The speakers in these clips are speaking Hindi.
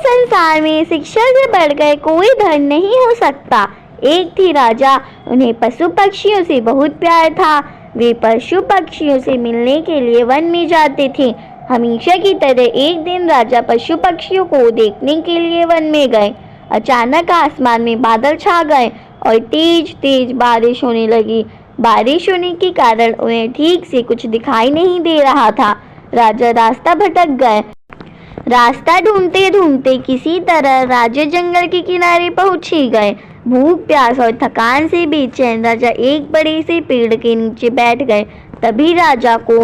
संसार में शिक्षा से बढ़कर कोई धन नहीं हो सकता। एक थी राजा, उन्हें पशु पक्षियों से बहुत प्यार था। वे पशु पक्षियों से मिलने के लिए वन में जाते थे। हमेशा की तरह एक दिन राजा पशु पक्षियों को देखने के लिए वन में गए। अचानक आसमान में बादल छा गए और तेज तेज बारिश होने लगी। बारिश होने के कारण उन्हें ठीक से कुछ दिखाई नहीं दे रहा था। राजा रास्ता भटक गए। रास्ता ढूंढते ढूंढते किसी तरह राजा जंगल के किनारे पहुंच ही गए। भूख प्यास और थकान से बेचैन राजा एक बड़े से पेड़ के नीचे बैठ गए। तभी राजा को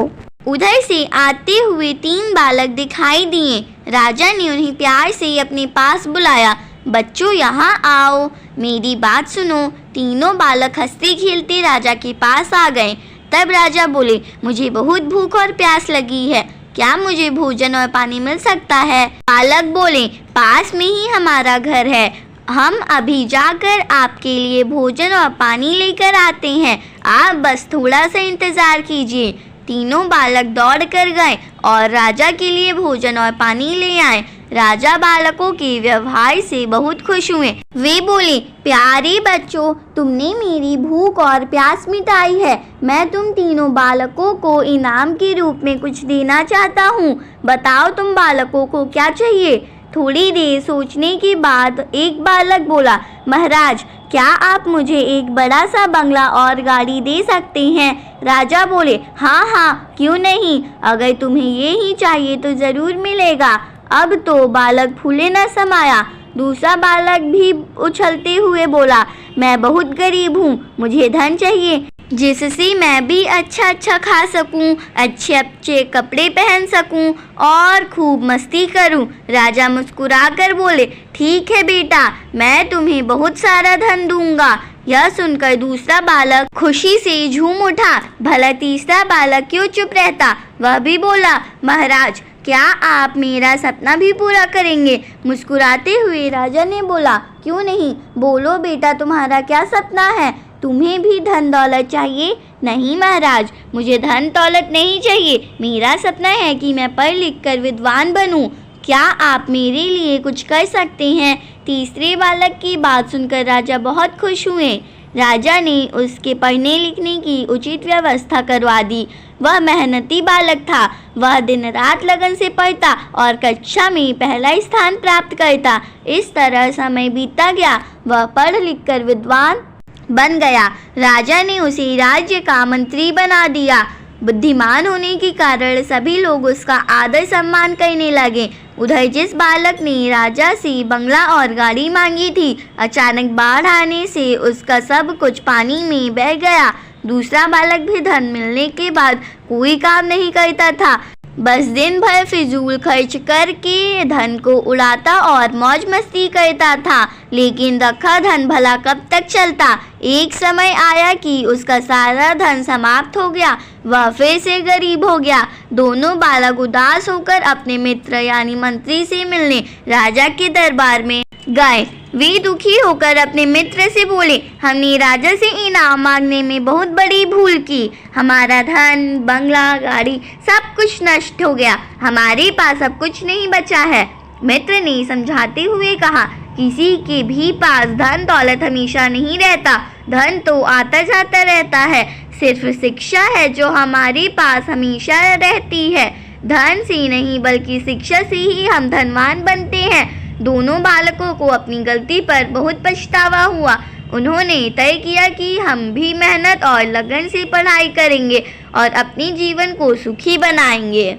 उधर से आते हुए 3 बालक दिखाई दिए। राजा ने उन्हें प्यार से अपने पास बुलाया। बच्चों, यहाँ आओ, मेरी बात सुनो। तीनों बालक हंसते खेलते राजा के पास आ गए। तब राजा बोले, मुझे बहुत भूख और प्यास लगी है, क्या मुझे भोजन और पानी मिल सकता है? बालक बोले, पास में ही हमारा घर है, हम अभी जाकर आपके लिए भोजन और पानी लेकर आते हैं, आप बस थोड़ा सा इंतजार कीजिए। तीनों बालक दौड़ कर गए और राजा के लिए भोजन और पानी ले आए। राजा बालकों के व्यवहार से बहुत खुश हुए। वे बोले, प्यारे बच्चों, तुमने मेरी भूख और प्यास मिटाई है। मैं तुम तीनों बालकों को इनाम के रूप में कुछ देना चाहता हूँ। बताओ तुम बालकों को क्या चाहिए? थोड़ी देर सोचने के बाद एक बालक बोला, महाराज, क्या आप मुझे एक बड़ा सा बंगला और गाड़ी दे सकते हैं? राजा बोले, हाँ हाँ, क्यों नहीं, अगर तुम्हें ये ही चाहिए तो ज़रूर मिलेगा। अब तो बालक फूले न समाया। दूसरा बालक भी उछलते हुए बोला, मैं बहुत गरीब हूँ, मुझे धन चाहिए जिससे मैं भी अच्छा खा सकूं, अच्छे अच्छे कपड़े पहन सकूं और खूब मस्ती करूं। राजा मुस्कुराकर बोले, ठीक है बेटा, मैं तुम्हें बहुत सारा धन दूंगा। यह सुनकर दूसरा बालक खुशी से झूम उठा। भला तीसरा बालक क्यों चुप रहता? वह भी बोला, महाराज, क्या आप मेरा सपना भी पूरा करेंगे? मुस्कुराते हुए राजा ने बोला, क्यों नहीं, बोलो बेटा, तुम्हारा क्या सपना है? तुम्हें भी धन दौलत चाहिए? नहीं महाराज, मुझे धन दौलत नहीं चाहिए, मेरा सपना है कि मैं पढ़ लिख कर विद्वान बनूं। क्या आप मेरे लिए कुछ कर सकते हैं? तीसरे बालक की बात सुनकर राजा बहुत खुश हुए। राजा ने उसके पढ़ने लिखने की उचित व्यवस्था करवा दी। वह मेहनती बालक था। वह दिन रात लगन से पढ़ता और कक्षा में पहला स्थान प्राप्त करता। इस तरह समय बीतता गया। वह पढ़ लिख कर विद्वान बन गया। राजा ने उसे राज्य का मंत्री बना दिया। बुद्धिमान होने के कारण सभी लोग उसका आदर सम्मान करने लगे। उधर जिस बालक ने राजा से बंगला और गाड़ी मांगी थी, अचानक बाढ़ आने से उसका सब कुछ पानी में बह गया। दूसरा बालक भी धन मिलने के बाद कोई काम नहीं करता था, बस दिन भर फिजूल खर्च करके धन को उड़ाता और मौज मस्ती करता था। लेकिन रखा धन भला कब तक चलता? एक समय आया कि उसका सारा धन समाप्त हो गया। वह फिर से गरीब हो गया। दोनों बालक उदास होकर अपने मित्र यानी मंत्री से मिलने राजा के दरबार में गए। वे दुखी होकर अपने मित्र से बोले, हमने राजा से इनाम मांगने में बहुत बड़ी भूल की। हमारा धन, बंगला, गाड़ी सब कुछ नष्ट हो गया। हमारे पास अब कुछ नहीं बचा है। मित्र ने समझाते हुए कहा, किसी के भी पास धन दौलत हमेशा नहीं रहता। धन तो आता जाता रहता है। सिर्फ शिक्षा है जो हमारे पास हमेशा रहती है। धन से नहीं बल्कि शिक्षा से ही हम धनवान बनते हैं। दोनों बालकों को अपनी गलती पर बहुत पछतावा हुआ। उन्होंने तय किया कि हम भी मेहनत और लगन से पढ़ाई करेंगे और अपने जीवन को सुखी बनाएंगे।